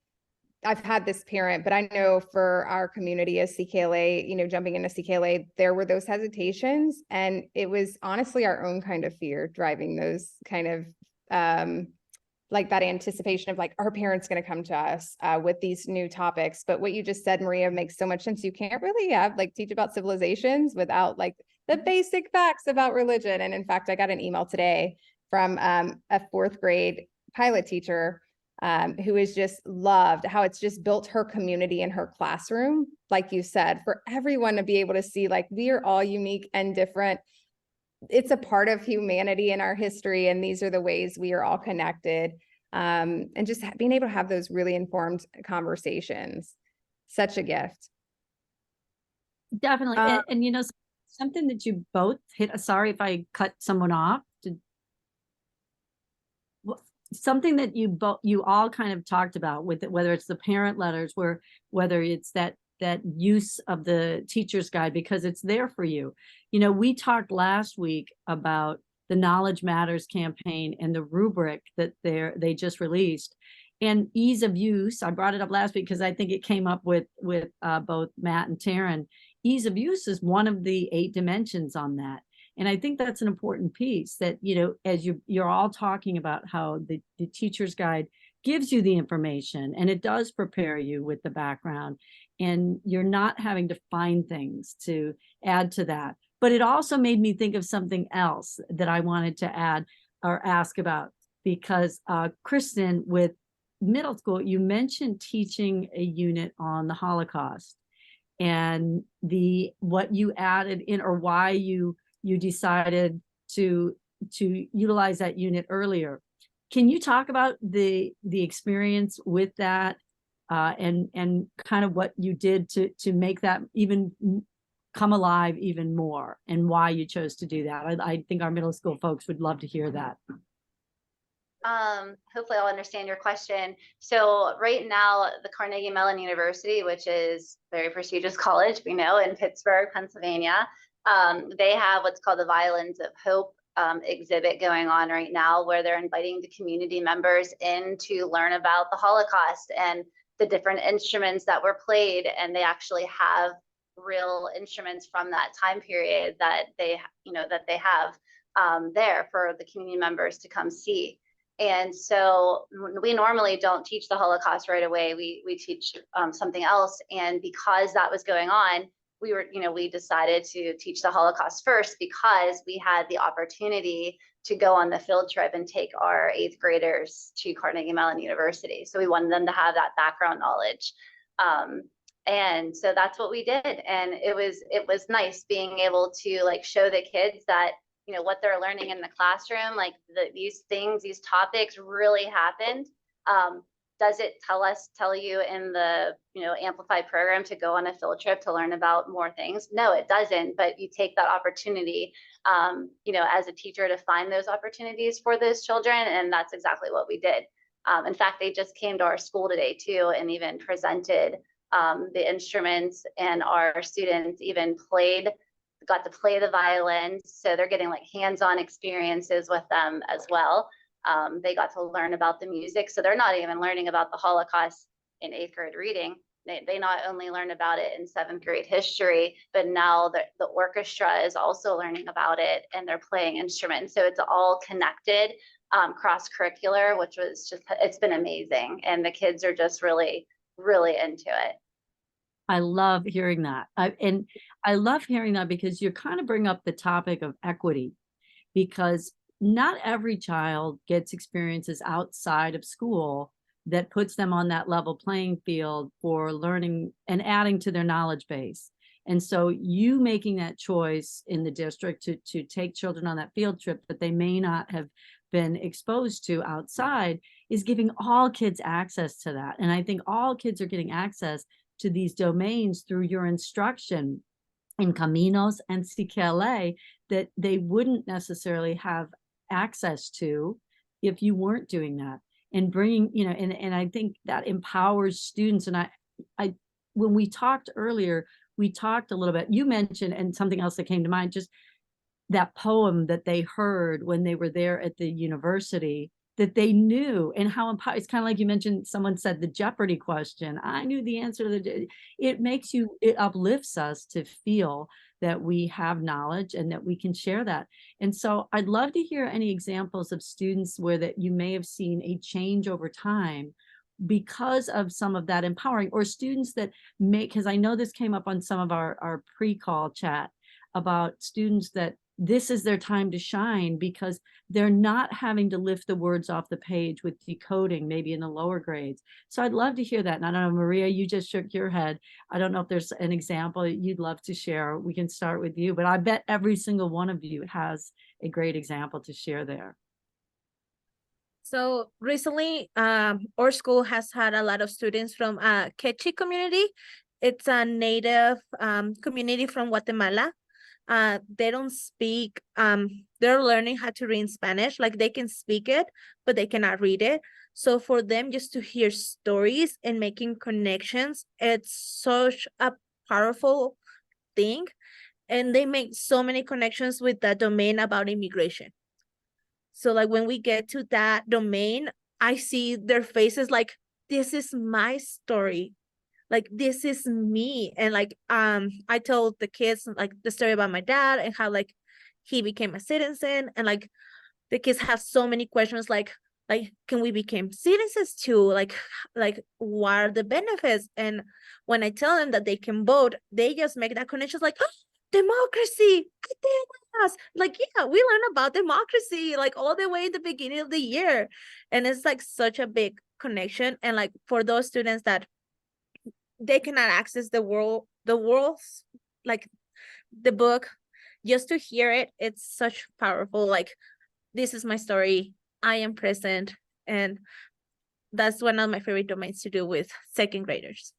I've had this parent, but I know for our community as CKLA, jumping into CKLA, there were those hesitations, and it was honestly our own kind of fear driving those kind of like that anticipation of like, our parents going to come to us with these new topics. But what you just said, Maria, makes so much sense. You can't really teach about civilizations without like the basic facts about religion. And in fact, I got an email today from a 4th grade pilot teacher who has just loved how it's just built her community in her classroom. Like you said, for everyone to be able to see, like, we are all unique and different. It's a part of humanity in our history, and these are the ways we are all connected. And just being able to have those really informed conversations, such a gift. Definitely. And something that you both hit, sorry if I cut someone off, something that you all kind of talked about with it, whether it's the parent letters, whether it's that use of the teacher's guide, because it's there for you. We talked last week about the Knowledge Matters campaign and the rubric that they just released. And ease of use, I brought it up last week because I think it came up with both Matt and Taryn. Ease of use is one of the 8 dimensions on that. And I think that's an important piece that, you know, as you're all talking about how the teacher's guide gives you the information and it does prepare you with the background, and you're not having to find things to add to that. But it also made me think of something else that I wanted to add or ask about, because Kristen, with middle school, you mentioned teaching a unit on the Holocaust and what you added in, or why you decided to utilize that unit earlier. Can you talk about the experience with that and kind of what you did to make that even come alive even more, and why you chose to do that? I think our middle school folks would love to hear that. Hopefully I'll understand your question. So right now, the Carnegie Mellon University, which is a very prestigious college, we know, in Pittsburgh, Pennsylvania, they have what's called the Violins of Hope exhibit going on right now, where they're inviting the community members in to learn about the Holocaust and the different instruments that were played. And they actually have real instruments from that time period that they have there for the community members to come see. And so we normally don't teach the Holocaust right away. We teach something else. And because that was going on, we decided to teach the Holocaust first, because we had the opportunity to go on the field trip and take our 8th graders to Carnegie Mellon University. So we wanted them to have that background knowledge. And so that's what we did. And it was nice being able to like show the kids that, you know, what they're learning in the classroom, like these topics really happened. Does it tell you in the, Amplify program to go on a field trip to learn about more things? No, it doesn't. But you take that opportunity, as a teacher, to find those opportunities for those children. And that's exactly what we did. In fact, they just came to our school today too, and even presented the instruments, and our students even got to play the violin. So they're getting like hands-on experiences with them as well. They got to learn about the music. So they're not even learning about the Holocaust in 8th grade reading. They not only learn about it in 7th grade history, but now the orchestra is also learning about it, and they're playing instruments. So it's all connected, cross-curricular, which was it's been amazing. And the kids are just really, really into it. I love hearing that. And I love hearing that because you kind of bring up the topic of equity, because not every child gets experiences outside of school that puts them on that level playing field for learning and adding to their knowledge base. And so you making that choice in the district to take children on that field trip that they may not have been exposed to outside is giving all kids access to that. And I think all kids are getting access to these domains through your instruction in Caminos and CKLA that they wouldn't necessarily have access to if you weren't doing that. And bringing, and I think that empowers students. And I when we talked earlier, we talked a little bit, you mentioned, and something else that came to mind, just that poem that they heard when they were there at the university, that they knew, and how it's kind of like you mentioned, someone said the Jeopardy question. I knew the answer to it uplifts us to feel that we have knowledge and that we can share that. And so I'd love to hear any examples of students where that you may have seen a change over time because of some of that empowering, or students that because I know this came up on some of our pre-call chat about students that this is their time to shine because they're not having to lift the words off the page with decoding, maybe in the lower grades. So I'd love to hear that. And I don't know, Maria, you just shook your head. I don't know if there's an example you'd love to share. We can start with you, but I bet every single one of you has a great example to share there. So recently, our school has had a lot of students from Quechua community. It's a native community from Guatemala. They don't speak, they're learning how to read in Spanish, like they can speak it, but they cannot read it. So for them just to hear stories and making connections, it's such a powerful thing. And they make so many connections with the domain about immigration. So like when we get to that domain, I see their faces like, this is my story. Like, this is me. And like, I told the kids like the story about my dad and how like he became a citizen, and like the kids have so many questions like can we become citizens too? Like what are the benefits? And when I tell them that they can vote, they just make that connection like, oh, democracy. Like, yeah, we learn about democracy like all the way in the beginning of the year. And it's like such a big connection. And like for those students that they cannot access the world's like the book, just to hear it, it's such powerful. Like, this is my story, I am present. And that's one of my favorite domains to do with second graders.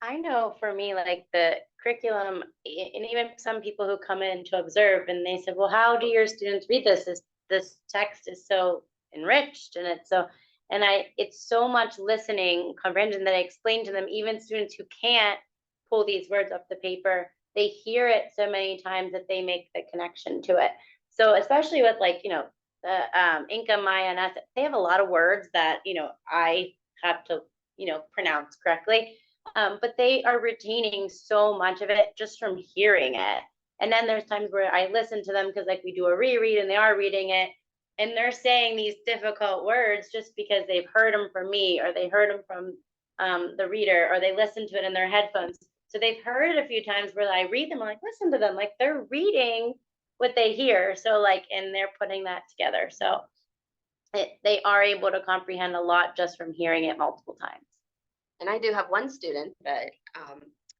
I know for me, like the curriculum, and even some people who come in to observe, and they said, well, how do your students read this? This text is so enriched, and it's so much listening comprehension that I explain to them. Even students who can't pull these words off the paper, they hear it so many times that they make the connection to it. So especially with like, the Inca, Maya, and Aztec, they have a lot of words that, I have to, pronounce correctly. But they are retaining so much of it just from hearing it. And then there's times where I listen to them because like we do a reread and they are reading it and they're saying these difficult words just because they've heard them from me, or they heard them from the reader, or they listen to it in their headphones. So they've heard it a few times where I read them, I'm like, listen to them, like they're reading what they hear. So like, and they're putting that together. So they are able to comprehend a lot just from hearing it multiple times. And I do have one student that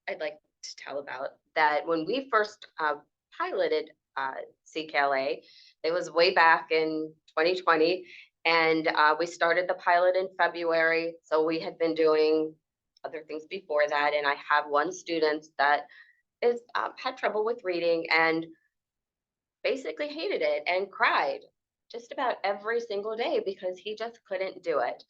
I'd like to tell about that when we first piloted CKLA, it was way back in 2020. And we started the pilot in February. So we had been doing other things before that. And I have one student that is had trouble with reading and basically hated it and cried just about every single day because he just couldn't do it.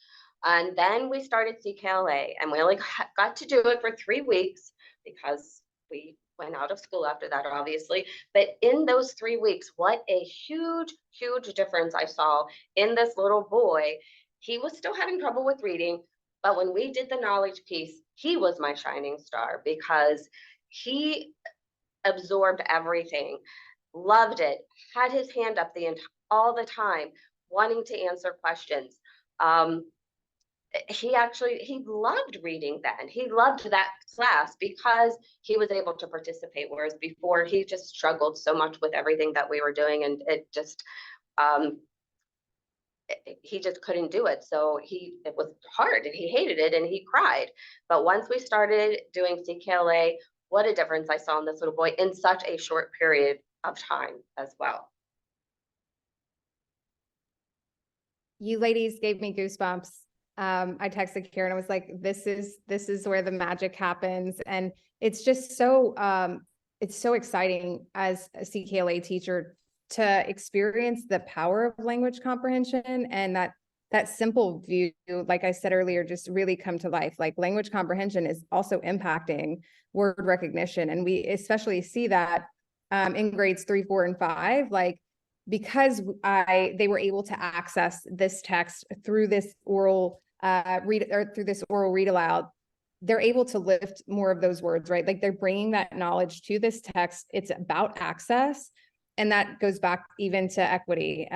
And then we started CKLA, and we only got to do it for 3 weeks because we went out of school after that, obviously. But in those 3 weeks, what a huge, huge difference I saw in this little boy. He was still having trouble with reading, but when we did the knowledge piece, he was my shining star because he absorbed everything, loved it, had his hand up all the time, wanting to answer questions. He loved reading then. He loved that class because he was able to participate, whereas before he just struggled so much with everything that we were doing, and it just he just couldn't do it. So it was hard and he hated it and he cried. But once we started doing CKLA, what a difference I saw in this little boy in such a short period of time as well. You ladies gave me goosebumps. I texted Karen. I was like, this is where the magic happens. And it's just so, it's so exciting as a CKLA teacher to experience the power of language comprehension, and that simple view, like I said earlier, just really come to life. Like language comprehension is also impacting word recognition. And we especially see that in grades 3, 4, and 5, like, because they were able to access this text through this oral read aloud, they're able to lift more of those words, right? Like they're bringing that knowledge to this text. It's about access. And that goes back even to equity,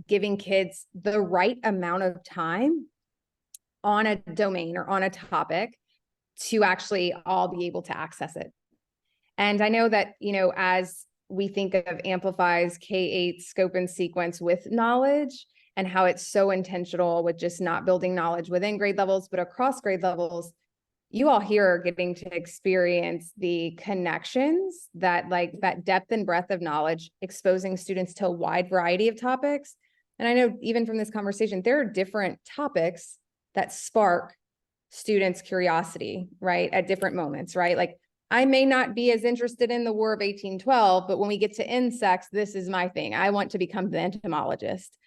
giving kids the right amount of time on a domain or on a topic to actually all be able to access it. And I know that, as we think of Amplify's K-8 scope and sequence with knowledge, and how it's so intentional with just not building knowledge within grade levels, but across grade levels, you all here are getting to experience the connections that depth and breadth of knowledge, exposing students to a wide variety of topics. And I know even from this conversation, there are different topics that spark students' curiosity, right? At different moments, right? Like I may not be as interested in the War of 1812, but when we get to insects, this is my thing. I want to become the entomologist.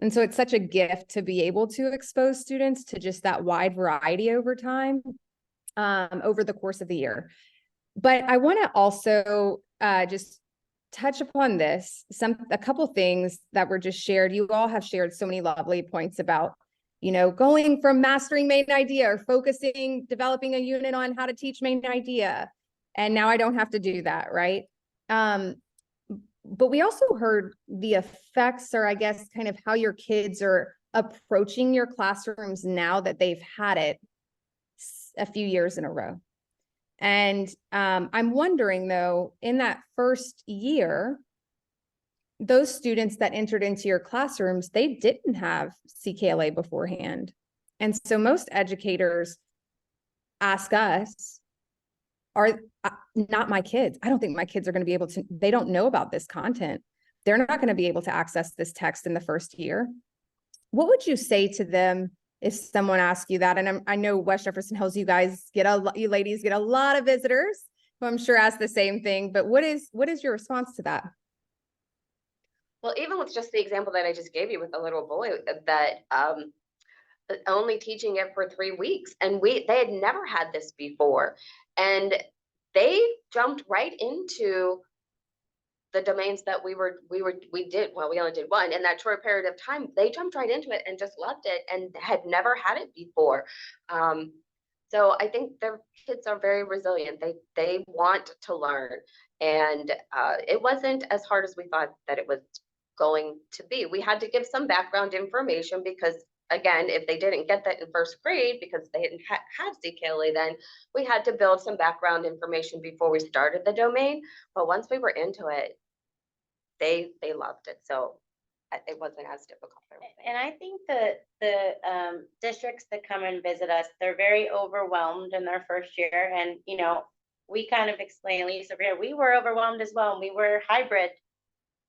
And so it's such a gift to be able to expose students to just that wide variety over time, over the course of the year. But I want to also just touch upon this, a couple things that were just shared. You all have shared so many lovely points about, you know, going from mastering main idea or developing a unit on how to teach main idea. And now I don't have to do that, right? But we also heard the effects, or I guess kind of how your kids are approaching your classrooms now that they've had it a few years in a row. And I'm wondering though, in that first year, those students that entered into your classrooms, they didn't have CKLA beforehand. And so most educators ask us, are not my kids. I don't think my kids are going to be able to, they don't know about this content. They're not going to be able to access this text in the first year. What would you say to them if someone asks you that? And I know West Jefferson Hills, you ladies get a lot of visitors who I'm sure ask the same thing, but what is your response to that? Well, even with just the example that I just gave you with the little boy that only teaching it for 3 weeks, and they had never had this before, and they jumped right into the domains that we did. Well, we only did one in that short period of time. They jumped right into it and just loved it and had never had it before. So I think their kids are very resilient. They want to learn, and it wasn't as hard as we thought that it was going to be. We had to give some background information because, again, if they didn't get that in first grade because they hadn't had CKLA, then we had to build some background information before we started the domain. But once we were into it, they loved it. So it wasn't as difficult. And I think that the districts that come and visit us, they're very overwhelmed in their first year. And, you know, we kind of explain, Lisa, we were overwhelmed as well. And we were hybrid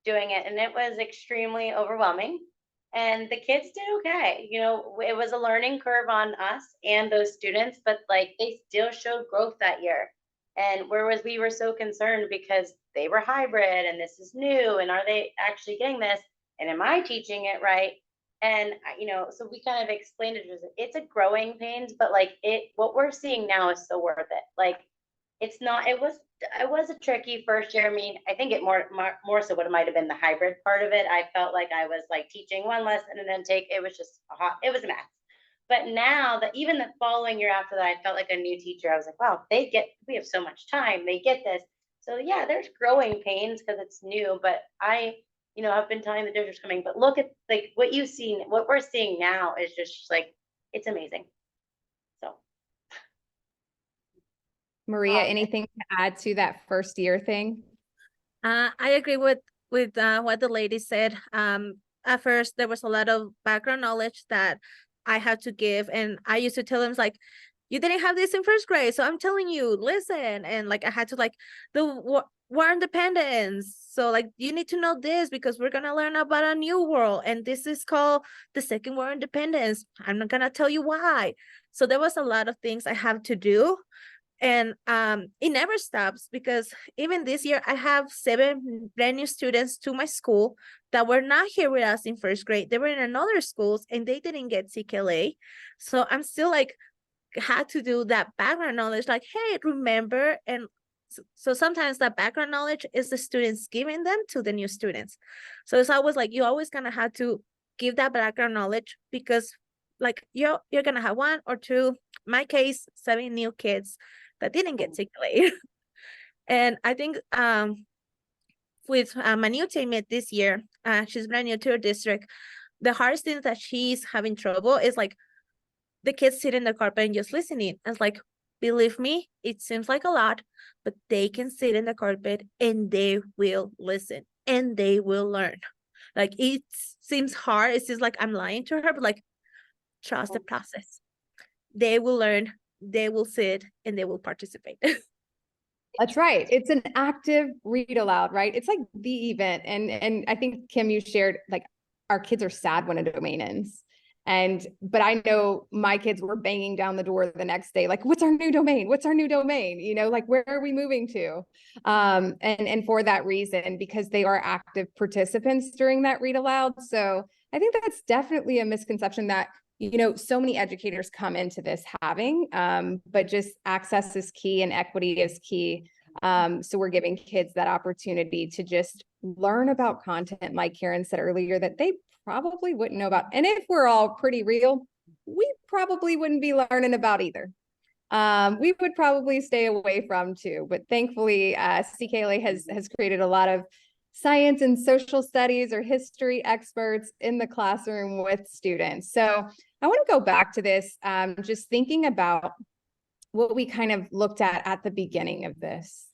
doing it, and it was extremely overwhelming. And the kids did okay. You know, it was a learning curve on us and those students, but like they still showed growth that year. And whereas we were so concerned because they were hybrid and this is new, and are they actually getting this? And am I teaching it right? And, you know, so we kind of explained it. It's a growing pains, but like what we're seeing now is so worth it. Like it's not, it was a tricky first year. I mean, I think it more so what it might have been the hybrid part of it. I felt like I was like teaching one lesson and then it was just it was a mess. But now that even the following year after that, I felt like a new teacher. I was like, wow, we have so much time. They get this. So yeah, there's growing pains because it's new, but I've been telling the districts coming, but look at like what we're seeing now is just like, it's amazing. So. Maria, anything to add to that first year thing? I agree with what the lady said. At first, there was a lot of background knowledge that I had to give, and I used to tell them like, you didn't have this in first grade, so I'm telling you, listen. And like I had to like the war independence. So like you need to know this because we're gonna learn about a new world, and this is called the Second War Independence. I'm not gonna tell you why. So there was a lot of things I have to do. And it never stops because even this year I have 7 brand new students to my school that were not here with us in first grade. They were in another schools and they didn't get CKLA. So I'm still like had to do that background knowledge, like, hey, remember. And so sometimes that background knowledge is the students giving them to the new students. So it's always like you always gonna have to give that background knowledge because like you're gonna have 1 or 2, my case, 7 new kids that didn't get CKLA. And I think with my new teammate this year, she's brand new to her district. The hardest thing that she's having trouble is like the kids sit in the carpet and just listening. It's like, believe me, it seems like a lot, but they can sit in the carpet and they will listen and they will learn. Like it seems hard. It seems like I'm lying to her, but like trust the process. They will learn. They will sit and they will participate. That's right. It's an active read aloud, right? It's like the event. And I think, Kim, you shared like our kids are sad when a domain ends. But I know my kids were banging down the door the next day, like, what's our new domain? What's our new domain? You know, like, where are we moving to? And for that reason, because they are active participants during that read aloud. So I think that's definitely a misconception that, you know, so many educators come into this having, but just access is key and equity is key. So we're giving kids that opportunity to just learn about content, like Karen said earlier, that they probably wouldn't know about. And if we're all pretty real, we probably wouldn't be learning about either. We would probably stay away from too, but thankfully CKLA has created a lot of science and social studies or history experts in the classroom with students. So I want to go back to this, just thinking about what we kind of looked at the beginning of this.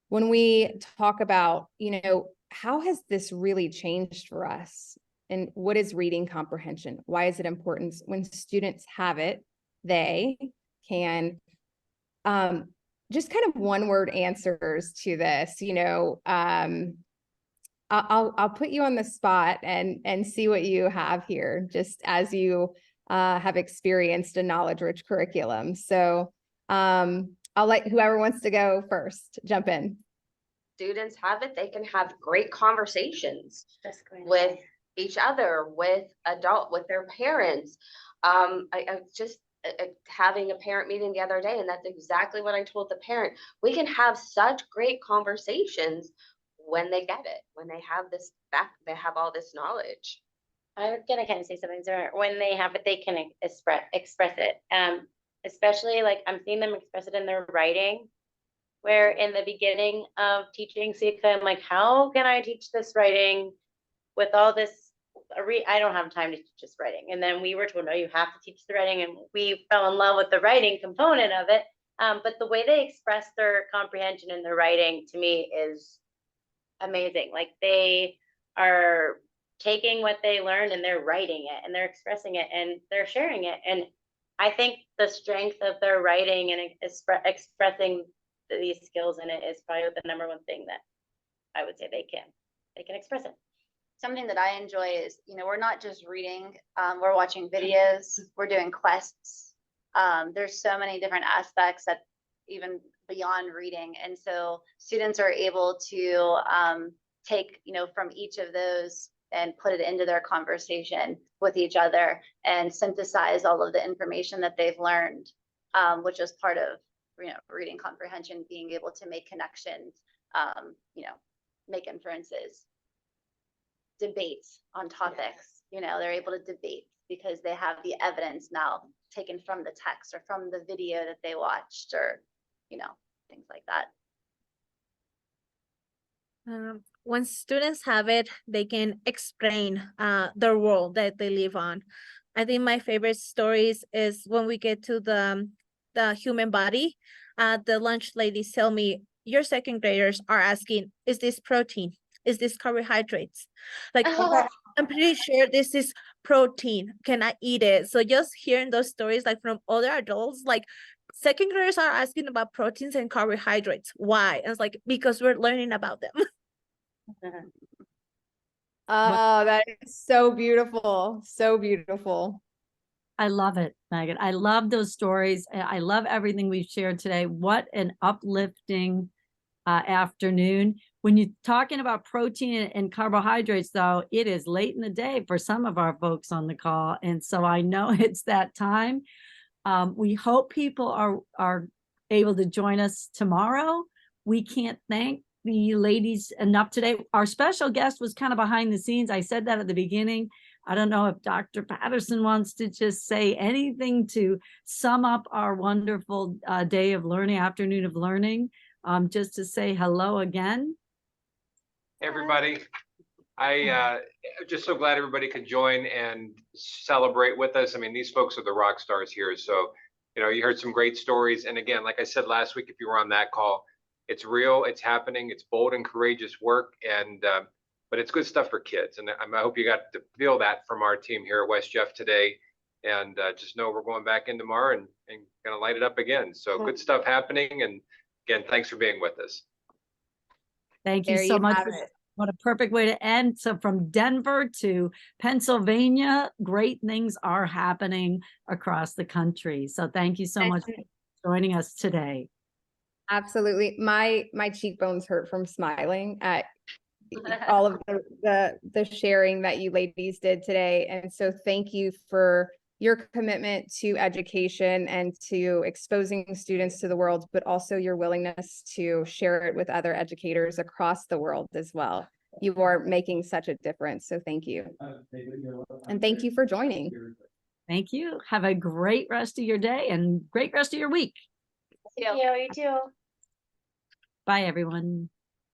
When we talk about, you know, how has this really changed for us? And what is reading comprehension? Why is it important? When students have it, they can just kind of one word answers to this, you know. I'll put you on the spot and see what you have here, just as you have experienced a knowledge-rich curriculum. So I'll let whoever wants to go first jump in. Students have it, they can have great conversations Just going to with say. each other, with their parents. I just having a parent meeting the other day, and that's exactly what I told the parent. We can have such great conversations when they get it, when they have this back, they have all this knowledge. I was gonna kind of say something similar. When they have it, they can express it. Especially like I'm seeing them express it in their writing. Where in the beginning of teaching CK, I'm like, how can I teach this writing with all this? I don't have time to teach this writing. And then we were told, no, you have to teach the writing. And we fell in love with the writing component of it. But the way they express their comprehension in their writing to me is amazing. Like they are taking what they learned and they're writing it and they're expressing it and they're sharing it. And I think the strength of their writing and expressing these skills in it is probably the number one thing that I would say they can express it. Something that I enjoy is, you know, we're not just reading, we're watching videos, we're doing quests. There's so many different aspects that even beyond reading. And so students are able to take, you know, from each of those and put it into their conversation with each other and synthesize all of the information that they've learned, which is part of, you know, reading comprehension, being able to make connections, you know, make inferences, debates on topics, you know, they're able to debate because they have the evidence now taken from the text or from the video that they watched, or, you know, things like that. When students have it, they can explain their world that they live on. I think my favorite stories is when we get to the human body. The lunch ladies tell me, your second graders are asking, is this protein? Is this carbohydrates? Like, I'm pretty sure this is protein. Can I eat it? So just hearing those stories like from other adults, like second graders are asking about proteins and carbohydrates. Why? And it's like, because we're learning about them. Oh, that is so beautiful. So beautiful. I love it, Megan. I love those stories. I love everything we've shared today. What an uplifting afternoon. When you're talking about protein and carbohydrates, though, it is late in the day for some of our folks on the call. And so I know it's that time. We hope people are able to join us tomorrow. We can't thank the ladies enough today. Our special guest was kind of behind the scenes. I said that at the beginning. I don't know if Dr. Patterson wants to just say anything to sum up our wonderful day of learning, afternoon of learning, just to say hello again. Hey everybody, I just so glad everybody could join and celebrate with us. I mean, these folks are the rock stars here. So, you know, you heard some great stories. And again, like I said last week, if you were on that call, it's real, it's happening, it's bold and courageous work. And but it's good stuff for kids. And I hope you got to feel that from our team here at West Jeff today. And just know we're going back in tomorrow and gonna light it up again. So good stuff happening. And again, thanks for being with us. Thank you so much. What a perfect way to end. So from Denver to Pennsylvania, great things are happening across the country. So thank you so much for joining us today. Absolutely. My cheekbones hurt from smiling at all of the sharing that you ladies did today. And so thank you for your commitment to education and to exposing students to the world, but also your willingness to share it with other educators across the world as well. You are making such a difference. So thank you. And thank you for joining. Thank you. Have a great rest of your day and great rest of your week. You too. Bye, everyone.